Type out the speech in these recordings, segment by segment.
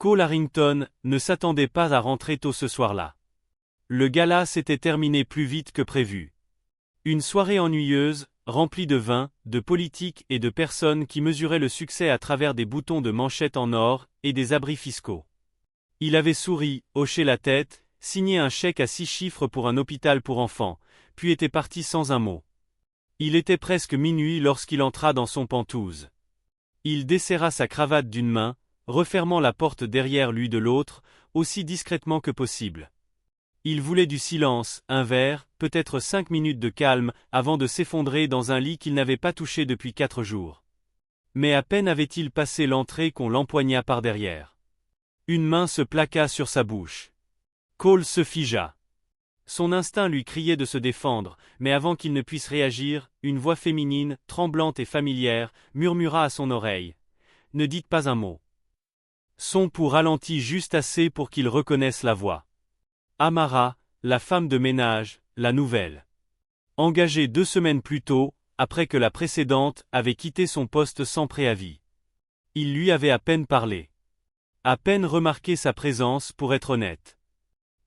Cole Harrington ne s'attendait pas à rentrer tôt ce soir-là. Le gala s'était terminé plus vite que prévu. Une soirée ennuyeuse, remplie de vin, de politique et de personnes qui mesuraient le succès à travers des boutons de manchettes en or et des abris fiscaux. Il avait souri, hoché la tête, signé un chèque à 6 chiffres pour un hôpital pour enfants, puis était parti sans un mot. Il était presque minuit lorsqu'il entra dans son penthouse. Il desserra sa cravate d'une main, refermant la porte derrière lui de l'autre, aussi discrètement que possible. Il voulait du silence, un verre, peut-être 5 minutes de calme, avant de s'effondrer dans un lit qu'il n'avait pas touché depuis 4 jours. Mais à peine avait-il passé l'entrée qu'on l'empoigna par derrière. Une main se plaqua sur sa bouche. Cole se figea. Son instinct lui criait de se défendre, mais avant qu'il ne puisse réagir, une voix féminine, tremblante et familière, murmura à son oreille. « Ne dites pas un mot. » Son pouls ralentit juste assez pour qu'il reconnaisse la voix. Amara, la femme de ménage, la nouvelle. Engagée 2 semaines plus tôt, après que la précédente avait quitté son poste sans préavis. Il lui avait à peine parlé. À peine remarqué sa présence pour être honnête.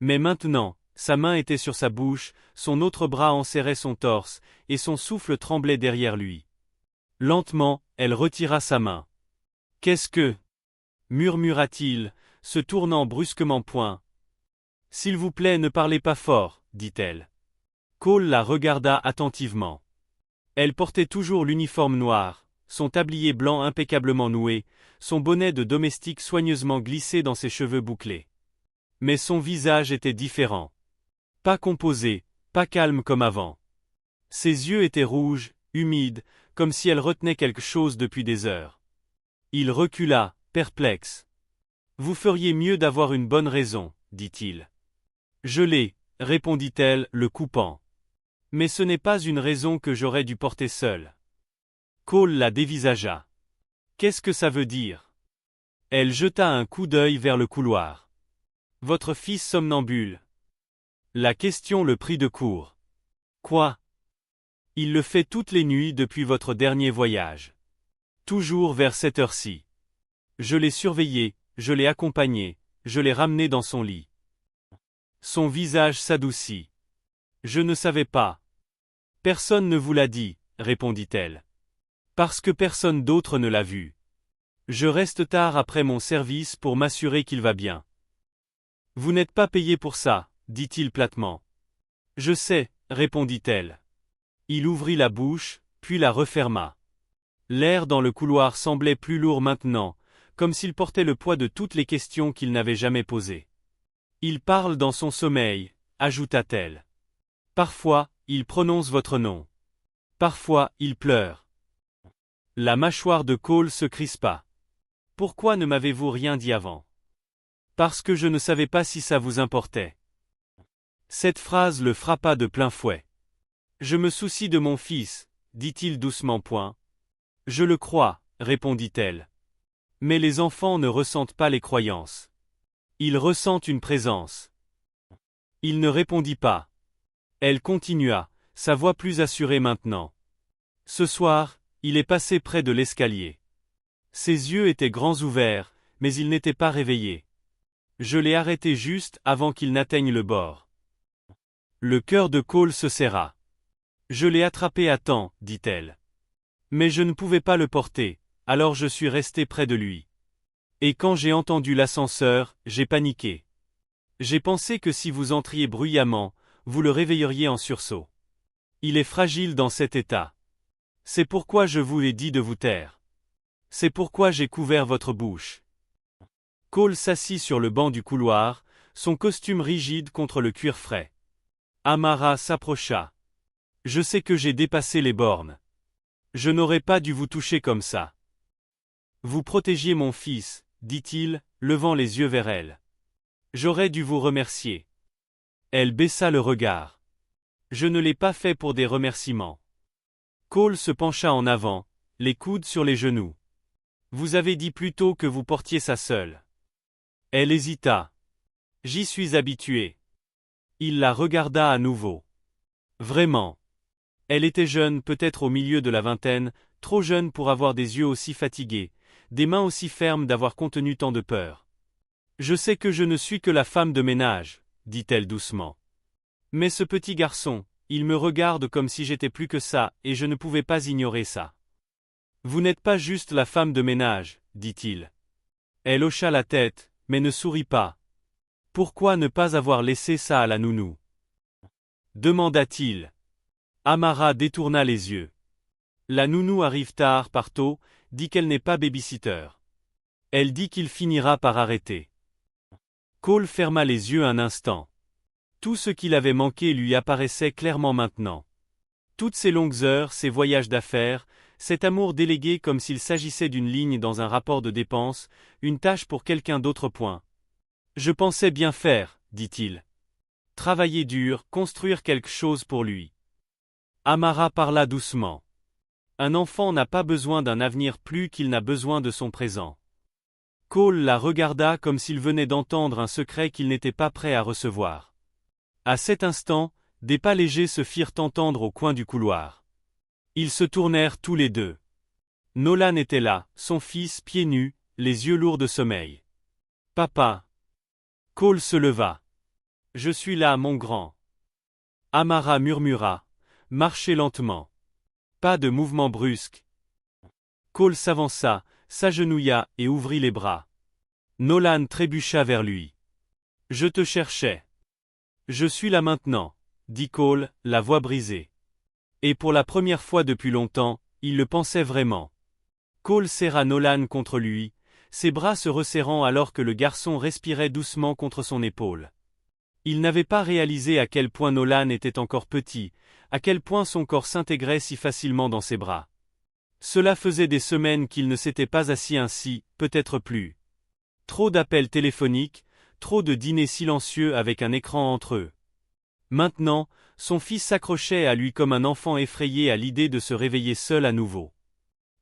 Mais maintenant, sa main était sur sa bouche, son autre bras enserrait son torse, et son souffle tremblait derrière lui. Lentement, elle retira sa main. « Qu'est-ce que » murmura-t-il, se tournant brusquement point. « S'il vous plaît, ne parlez pas fort, dit-elle. Cole la regarda attentivement. Elle portait toujours l'uniforme noir, son tablier blanc impeccablement noué, son bonnet de domestique soigneusement glissé dans ses cheveux bouclés. Mais son visage était différent. Pas composé, pas calme comme avant. Ses yeux étaient rouges, humides, comme si elle retenait quelque chose depuis des heures. Il recula, perplexe. « Vous feriez mieux d'avoir une bonne raison, dit-il. »« Je l'ai, » répondit-elle, le coupant. « Mais ce n'est pas une raison que j'aurais dû porter seule. » Cole la dévisagea. « Qu'est-ce que ça veut dire ?» Elle jeta un coup d'œil vers le couloir. « Votre fils somnambule. » La question le prit de court. « Quoi ? » ?»« Il le fait toutes les nuits depuis votre dernier voyage. Toujours vers cette heure-ci. Je l'ai surveillé, je l'ai accompagné, je l'ai ramené dans son lit. » Son visage s'adoucit. « Je ne savais pas. »« Personne ne vous l'a dit, » répondit-elle. « Parce que personne d'autre ne l'a vu. Je reste tard après mon service pour m'assurer qu'il va bien. »« Vous n'êtes pas payé pour ça, » dit-il platement. « Je sais, » répondit-elle. Il ouvrit la bouche, puis la referma. L'air dans le couloir semblait plus lourd maintenant, comme s'il portait le poids de toutes les questions qu'il n'avait jamais posées. « Il parle dans son sommeil, » ajouta-t-elle. « Parfois, il prononce votre nom. Parfois, il pleure. » La mâchoire de Cole se crispa. « Pourquoi ne m'avez-vous rien dit avant ? » « Parce que je ne savais pas si ça vous importait. » Cette phrase le frappa de plein fouet. « Je me soucie de mon fils, » dit-il doucement point. « Je le crois, » répondit-elle. « Mais les enfants ne ressentent pas les croyances. Ils ressentent une présence. » Il ne répondit pas. Elle continua, sa voix plus assurée maintenant. « Ce soir, il est passé près de l'escalier. Ses yeux étaient grands ouverts, mais il n'était pas réveillé. Je l'ai arrêté juste avant qu'il n'atteigne le bord. » Le cœur de Cole se serra. « Je l'ai attrapé à temps, » dit-elle. « Mais je ne pouvais pas le porter, alors je suis resté près de lui. Et quand j'ai entendu l'ascenseur, j'ai paniqué. J'ai pensé que si vous entriez bruyamment, vous le réveilleriez en sursaut. Il est fragile dans cet état. C'est pourquoi je vous ai dit de vous taire. C'est pourquoi j'ai couvert votre bouche. » Cole s'assit sur le banc du couloir, son costume rigide contre le cuir frais. Amara s'approcha. « Je sais que j'ai dépassé les bornes. Je n'aurais pas dû vous toucher comme ça. Vous protégiez mon fils, » dit-il, levant les yeux vers elle. « J'aurais dû vous remercier. » Elle baissa le regard. « Je ne l'ai pas fait pour des remerciements. » Cole se pencha en avant, les coudes sur les genoux. « Vous avez dit plus tôt que vous portiez ça seule. » Elle hésita. « J'y suis habitué. » Il la regarda à nouveau. « Vraiment. » Elle était jeune, peut-être au milieu de la vingtaine, trop jeune pour avoir des yeux aussi fatigués, des mains aussi fermes d'avoir contenu tant de peur. Je sais que je ne suis que la femme de ménage, dit-elle doucement. Mais ce petit garçon, il me regarde comme si j'étais plus que ça, et je ne pouvais pas ignorer ça. Vous n'êtes pas juste la femme de ménage, dit-il. Elle hocha la tête, mais ne sourit pas. Pourquoi ne pas avoir laissé ça à la nounou? Demanda-t-il. Amara détourna les yeux. La nounou arrive tard par tôt, dit qu'elle n'est pas babysitter. Elle dit qu'il finira par arrêter. Cole ferma les yeux un instant. Tout ce qu'il avait manqué lui apparaissait clairement maintenant. Toutes ces longues heures, ces voyages d'affaires, cet amour délégué comme s'il s'agissait d'une ligne dans un rapport de dépenses, une tâche pour quelqu'un d'autre. Je pensais bien faire, dit-il. Travailler dur, construire quelque chose pour lui. Amara parla doucement. Un enfant n'a pas besoin d'un avenir plus qu'il n'a besoin de son présent. Cole la regarda comme s'il venait d'entendre un secret qu'il n'était pas prêt à recevoir. À cet instant, des pas légers se firent entendre au coin du couloir. Ils se tournèrent tous les deux. Nolan était là, son fils pieds nus, les yeux lourds de sommeil. « Papa !» Cole se leva. « Je suis là, mon grand. » Amara murmura. « Marchez lentement. » Pas de mouvement brusque. Cole s'avança, s'agenouilla et ouvrit les bras. Nolan trébucha vers lui. « Je te cherchais. »« Je suis là maintenant, » dit Cole, la voix brisée. Et pour la première fois depuis longtemps, il le pensait vraiment. Cole serra Nolan contre lui, ses bras se resserrant alors que le garçon respirait doucement contre son épaule. Il n'avait pas réalisé à quel point Nolan était encore petit, à quel point son corps s'intégrait si facilement dans ses bras. Cela faisait des semaines qu'il ne s'était pas assis ainsi, peut-être plus. Trop d'appels téléphoniques, trop de dîners silencieux avec un écran entre eux. Maintenant, son fils s'accrochait à lui comme un enfant effrayé à l'idée de se réveiller seul à nouveau.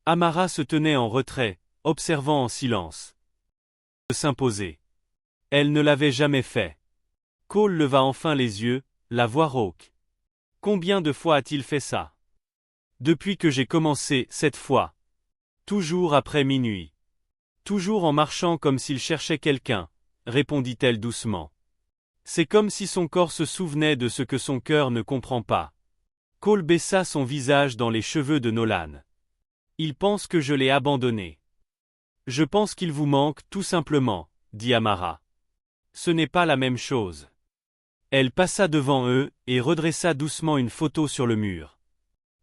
Amara se tenait en retrait, observant en silence. S'imposer. Elle ne l'avait jamais fait. Cole leva enfin les yeux, la voix rauque. Combien de fois a-t-il fait ça? Depuis que j'ai commencé, 7 fois. Toujours après minuit. Toujours en marchant comme s'il cherchait quelqu'un, répondit-elle doucement. C'est comme si son corps se souvenait de ce que son cœur ne comprend pas. Cole baissa son visage dans les cheveux de Nolan. Il pense que je l'ai abandonné. Je pense qu'il vous manque, tout simplement, dit Amara. Ce n'est pas la même chose. Elle passa devant eux et redressa doucement une photo sur le mur.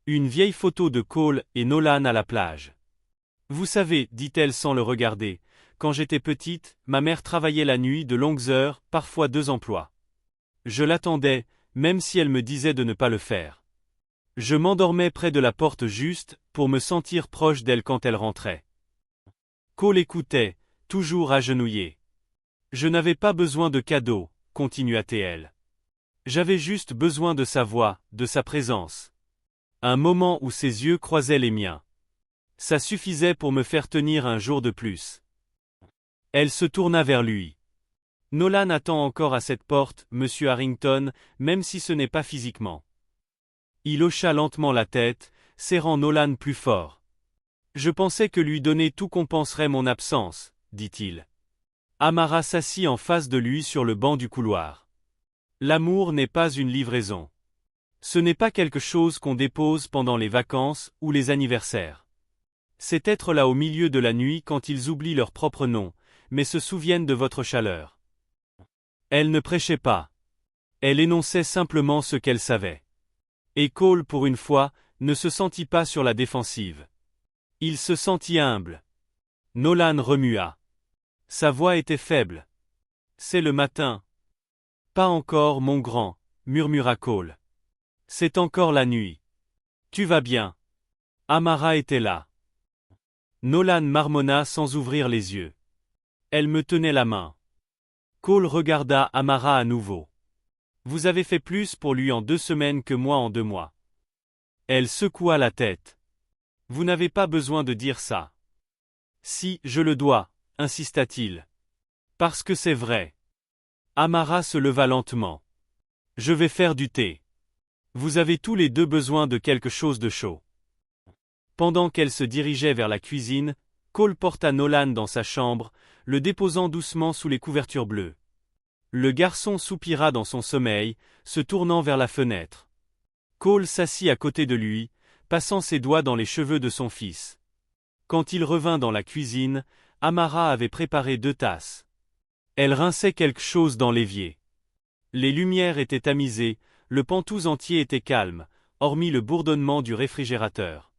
Une vieille photo de Cole et Nolan à la plage. Vous savez, dit-elle sans le regarder, quand j'étais petite, ma mère travaillait la nuit de longues heures, parfois 2 emplois. Je l'attendais, même si elle me disait de ne pas le faire. Je m'endormais près de la porte juste, pour me sentir proche d'elle quand elle rentrait. Cole écoutait, toujours agenouillé. Je n'avais pas besoin de cadeaux, continua-t-elle. J'avais juste besoin de sa voix, de sa présence. Un moment où ses yeux croisaient les miens. Ça suffisait pour me faire tenir un jour de plus. Elle se tourna vers lui. Nolan attend encore à cette porte, monsieur Harrington, même si ce n'est pas physiquement. Il hocha lentement la tête, serrant Nolan plus fort. Je pensais que lui donner tout compenserait mon absence, dit-il. Amara s'assit en face de lui sur le banc du couloir. L'amour n'est pas une livraison. Ce n'est pas quelque chose qu'on dépose pendant les vacances ou les anniversaires. C'est être là au milieu de la nuit quand ils oublient leur propre nom, mais se souviennent de votre chaleur. Elle ne prêchait pas. Elle énonçait simplement ce qu'elle savait. Et Cole, pour une fois, ne se sentit pas sur la défensive. Il se sentit humble. Nolan remua. Sa voix était faible. C'est le matin. Pas encore, mon grand, murmura Cole. C'est encore la nuit. Tu vas bien. Amara était là. Nolan marmonna sans ouvrir les yeux. Elle me tenait la main. Cole regarda Amara à nouveau. Vous avez fait plus pour lui en 2 semaines que moi en 2 mois. Elle secoua la tête. Vous n'avez pas besoin de dire ça. Si, je le dois, insista-t-il. Parce que c'est vrai. Amara se leva lentement. Je vais faire du thé. Vous avez tous les deux besoin de quelque chose de chaud. Pendant qu'elle se dirigeait vers la cuisine, Cole porta Nolan dans sa chambre, le déposant doucement sous les couvertures bleues. Le garçon soupira dans son sommeil, se tournant vers la fenêtre. Cole s'assit à côté de lui, passant ses doigts dans les cheveux de son fils. Quand il revint dans la cuisine, Amara avait préparé 2 tasses. Elle rinçait quelque chose dans l'évier. Les lumières étaient tamisées, le pantouse entier était calme, hormis le bourdonnement du réfrigérateur.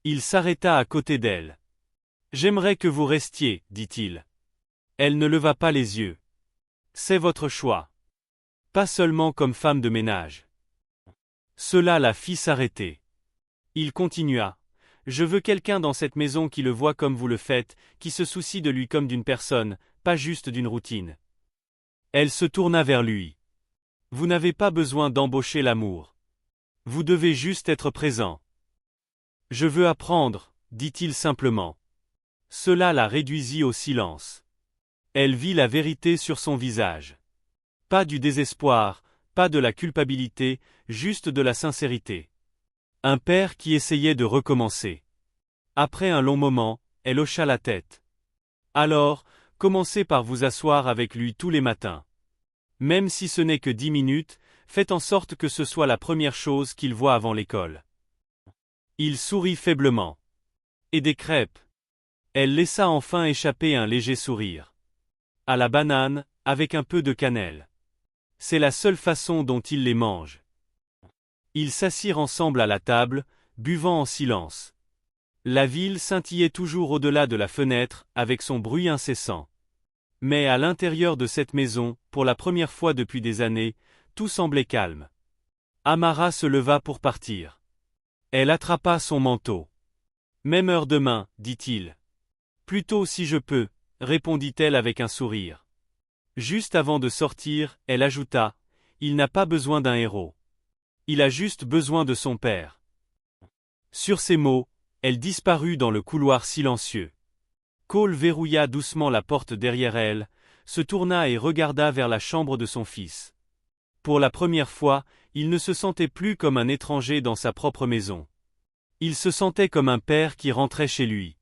Il s'arrêta à côté d'elle. « J'aimerais que vous restiez, dit-il. Elle ne leva pas les yeux. C'est votre choix. Pas seulement comme femme de ménage. Cela la fit s'arrêter. Il continua. Je veux quelqu'un dans cette maison qui le voit comme vous le faites, qui se soucie de lui comme d'une personne, pas juste d'une routine. Elle se tourna vers lui. Vous n'avez pas besoin d'embaucher l'amour. Vous devez juste être présent. Je veux apprendre, dit-il simplement. Cela la réduisit au silence. Elle vit la vérité sur son visage. Pas du désespoir, pas de la culpabilité, juste de la sincérité. Un père qui essayait de recommencer. Après un long moment, elle hocha la tête. Alors, commencez par vous asseoir avec lui tous les matins. Même si ce n'est que 10 minutes, faites en sorte que ce soit la première chose qu'il voit avant l'école. Il sourit faiblement. Et des crêpes. Elle laissa enfin échapper un léger sourire. À la banane, avec un peu de cannelle. C'est la seule façon dont il les mange. Ils s'assirent ensemble à la table, buvant en silence. La ville scintillait toujours au-delà de la fenêtre, avec son bruit incessant. Mais à l'intérieur de cette maison, pour la première fois depuis des années, tout semblait calme. Amara se leva pour partir. Elle attrapa son manteau. « Même heure demain, dit-il. »« Plutôt si je peux, » répondit-elle avec un sourire. Juste avant de sortir, elle ajouta, « Il n'a pas besoin d'un héros. Il a juste besoin de son père. » Sur ces mots, elle disparut dans le couloir silencieux. Cole verrouilla doucement la porte derrière elle, se tourna et regarda vers la chambre de son fils. Pour la première fois, il ne se sentait plus comme un étranger dans sa propre maison. Il se sentait comme un père qui rentrait chez lui.